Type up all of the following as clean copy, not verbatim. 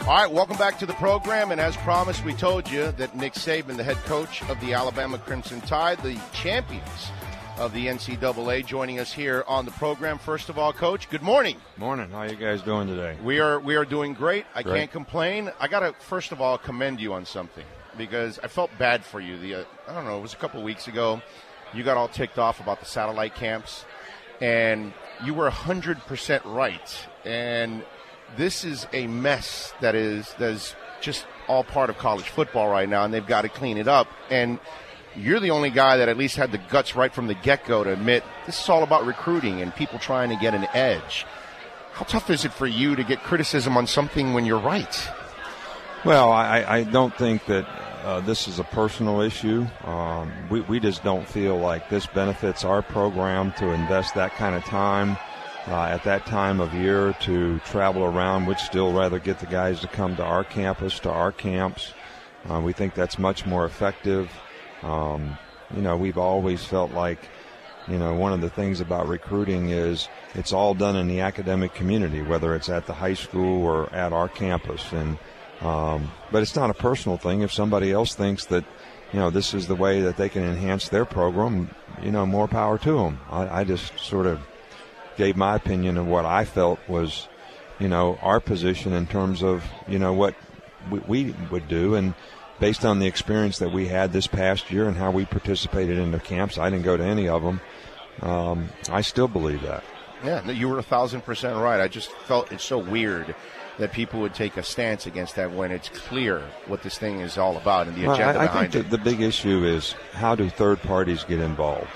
All right, welcome back to the program. And as promised, we told you that Nick Saban, the head coach of the Alabama Crimson Tide, the champions of the NCAA, joining us here on the program. First of all, Coach, good morning. Morning. How are you guys doing today? We are doing great. I can't complain. I got to, first of all, commend you on something because I felt bad for you. I don't know, it was a couple of weeks ago. You got all ticked off about the satellite camps, and you were 100% right. And this is a mess that's just all part of college football right now, and they've got to clean it up. And you're the only guy that at least had the guts right from the get-go to admit this is all about recruiting and people trying to get an edge. How tough is it for you to get criticism on something when you're right? Well, I don't think that this is a personal issue. We just don't feel like this benefits our program to invest that kind of time at that time of year to travel around. We'd still rather get the guys to come to our campus, to our camps. We think that's much more effective. We've always felt like, one of the things about recruiting is it's all done in the academic community, whether it's at the high school or at our campus. And but it's not a personal thing. If somebody else thinks that, this is the way that they can enhance their program, more power to them. I just sort of gave my opinion of what I felt was, our position in terms of, what we would do. And based on the experience that we had this past year and how we participated in the camps, I didn't go to any of them. I still believe that. Yeah, you were 1,000% right. I just felt it's so weird that people would take a stance against that when it's clear what this thing is all about and the agenda behind it. I think the big issue is how do third parties get involved?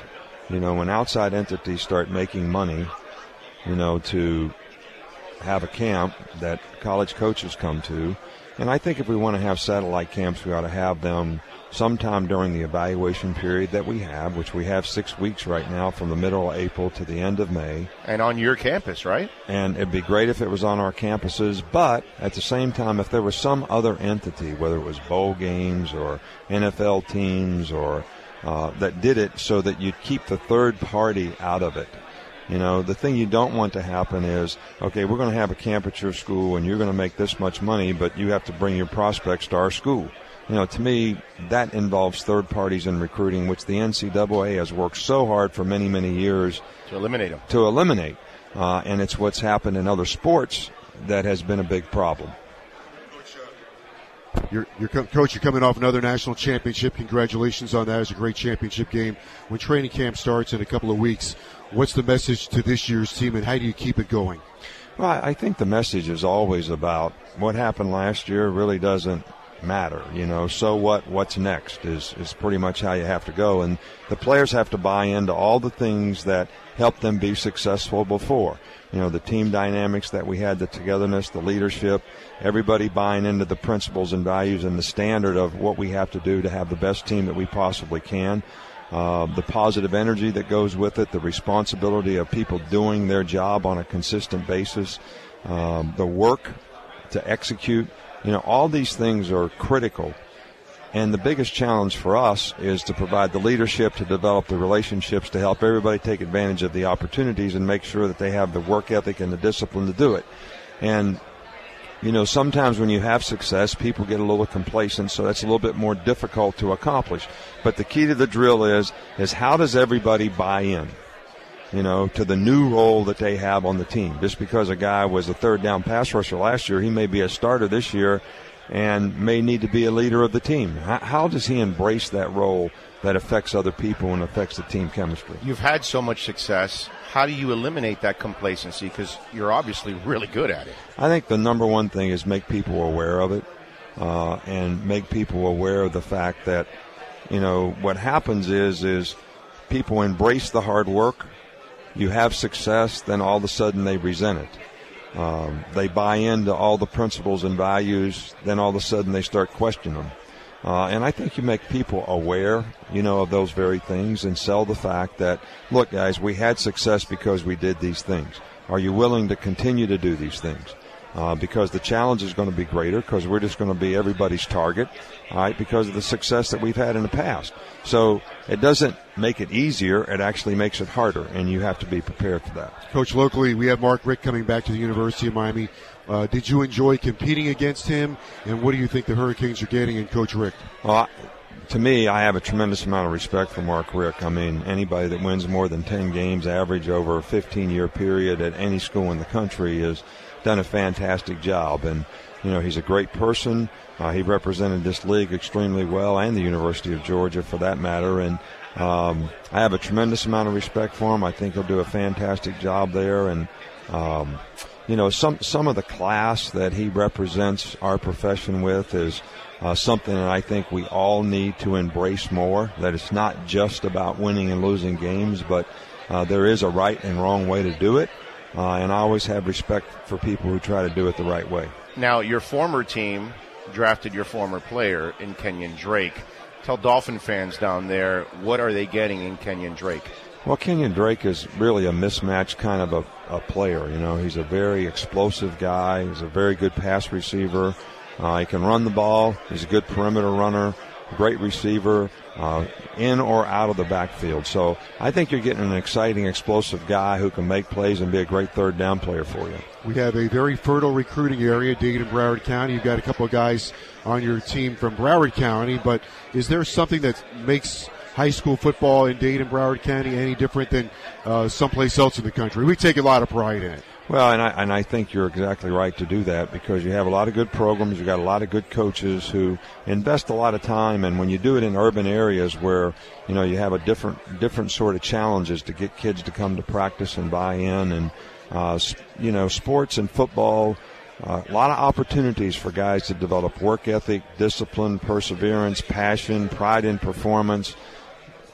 When outside entities start making money, to have a camp that college coaches come to. And I think if we want to have satellite camps, we ought to have them sometime during the evaluation period that we have, which we have 6 weeks right now from the middle of April to the end of May. And on your campus, right? And it'd be great if it was on our campuses, but at the same time, if there was some other entity, whether it was bowl games or NFL teams or that did it so that you'd keep the third party out of it. The thing you don't want to happen is, okay, we're going to have a camp at your school and you're going to make this much money, but you have to bring your prospects to our school. To me, that involves third parties in recruiting, which the NCAA has worked so hard for many, many years to eliminate them. And it's what's happened in other sports that has been a big problem. Coach, you're coming off another national championship. Congratulations on that. It was a great championship game. When training camp starts in a couple of weeks, what's the message to this year's team, and how do you keep it going? Well, I think the message is always about what happened last year really doesn't matter. So what's next is pretty much how you have to go. And the players have to buy into all the things that helped them be successful before. The team dynamics that we had, the togetherness, the leadership, everybody buying into the principles and values and the standard of what we have to do to have the best team that we possibly can. The positive energy that goes with it, the responsibility of people doing their job on a consistent basis, the work to execute. All these things are critical. And the biggest challenge for us is to provide the leadership to develop the relationships to help everybody take advantage of the opportunities and make sure that they have the work ethic and the discipline to do it. And, sometimes when you have success, people get a little complacent, so that's a little bit more difficult to accomplish. But the key to the drill is how does everybody buy in, to the new role that they have on the team? Just because a guy was a third down pass rusher last year, he may be a starter this year and may need to be a leader of the team. How does he embrace that role that affects other people and affects the team chemistry? You've had so much success. How do you eliminate that complacency? Because you're obviously really good at it. I think the number one thing is make people aware of it and make people aware of the fact that, what happens is people embrace the hard work. You have success, then all of a sudden they resent it. They buy into all the principles and values, then all of a sudden they start questioning them. And I think you make people aware, of those very things and sell the fact that, look, guys, we had success because we did these things. Are you willing to continue to do these things? Because the challenge is going to be greater because we're just going to be everybody's target, all right, because of the success that we've had in the past. So it doesn't make it easier. It actually makes it harder, and you have to be prepared for that. Coach, locally, we have Mark Richt coming back to the University of Miami. Did you enjoy competing against him, and what do you think the Hurricanes are getting in Coach Richt? Well, to me, I have a tremendous amount of respect for Mark Richt. I mean, anybody that wins more than 10 games average over a 15-year period at any school in the country has done a fantastic job. And, you know, he's a great person. He represented this league extremely well, and the University of Georgia for that matter. And I have a tremendous amount of respect for him. I think he'll do a fantastic job there. And, you know, some of the class that he represents our profession with is something that I think we all need to embrace more, that it's not just about winning and losing games, but there is a right and wrong way to do it. And I always have respect for people who try to do it the right way. Now, your former team drafted your former player in Kenyon Drake. Tell Dolphin fans down there, what are they getting in Kenyon Drake? Well, Kenyon Drake is really a mismatched kind of a player. You know, he's a very explosive guy. He's a very good pass receiver. He can run the ball. He's a good perimeter runner, great receiver, in or out of the backfield. So I think you're getting an exciting, explosive guy who can make plays and be a great third down player for you. We have a very fertile recruiting area, Dade and Broward County. You've got a couple of guys on your team from Broward County, but is there something that makes high school football in Dade and Broward County any different than someplace else in the country? We take a lot of pride in it. Well, and I think you're exactly right to do that, because you have a lot of good programs, you've got a lot of good coaches who invest a lot of time, and when you do it in urban areas where, you know, you have a different sort of challenges to get kids to come to practice and buy in, and you know, sports and football, a lot of opportunities for guys to develop work ethic, discipline, perseverance, passion, pride in performance,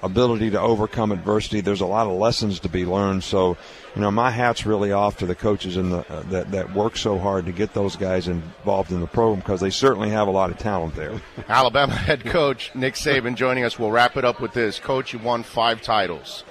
ability to overcome adversity. There's a lot of lessons to be learned. So, you know, my hat's really off to the coaches in that work so hard to get those guys involved in the program, because they certainly have a lot of talent there. Alabama head coach Nick Saban joining us. We'll wrap it up with this. Coach, you won 5 titles.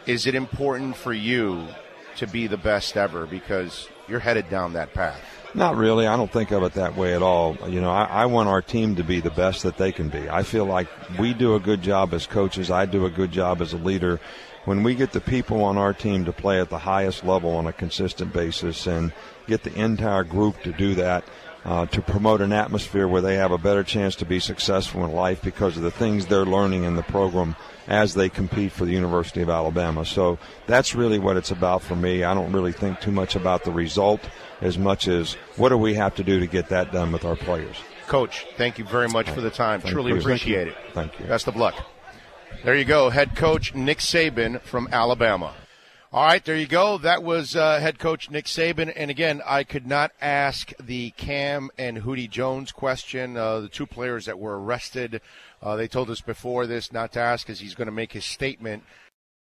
Is it important for you to be the best ever, because you're headed down that path? Not really. I don't think of it that way at all. You know, I want our team to be the best that they can be. I feel like we do a good job as coaches. I do a good job as a leader. When we get the people on our team to play at the highest level on a consistent basis and get the entire group to do that, to promote an atmosphere where they have a better chance to be successful in life because of the things they're learning in the program as they compete for the University of Alabama. So that's really what it's about for me. I don't really think too much about the result as much as what do we have to do to get that done with our players. Coach, thank you very much for the time. Truly appreciate it. Thank you. Best of luck. There you go, head coach Nick Saban from Alabama. All right, there you go. That was head coach Nick Saban. And, again, I could not ask the Cam and Hootie Jones question, the 2 players that were arrested. They told us before this not to ask, because he's going to make his statement